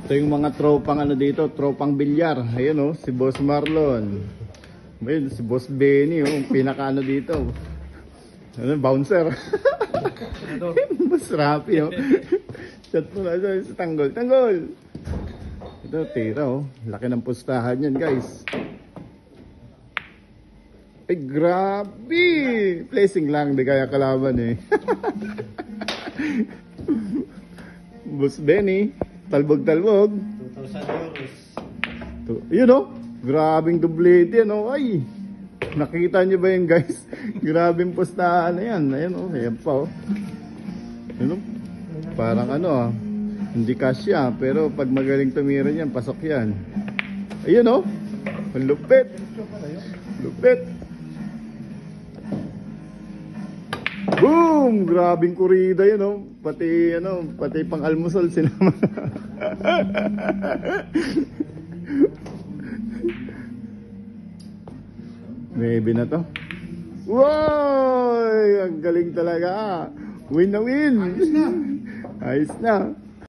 Ito yung mga tropang ano dito, tropang bilyar. Ayan oh, si Boss Marlon. Ayun, si Boss Benny oh, pinaka ano dito. Ano, bouncer. Boss Rapi oh. Chat mo na sa tanggol. Tanggol! Ito, tira oh. Laki ng pustahan yan guys. Ay, grabe! Placing lang, di kaya kalaban eh. Boss Benny, talbog-talbog. 2,000 euros. Yun o, grabing dublete yan o. Ay, nakikita nyo ba yun guys? Grabing pustahan na yan. Ayan o, ayan pa o. Yun o, parang ano hindi kasya. Pero pag magaling tumira yan, pasok yan. Ayun o, ang lupit. Lupit. Boom! Grabing kurida yun oh. Pati pang almusal sinama. Maybe na to. Wow! Ang galing talaga. Win na win. Ayos na.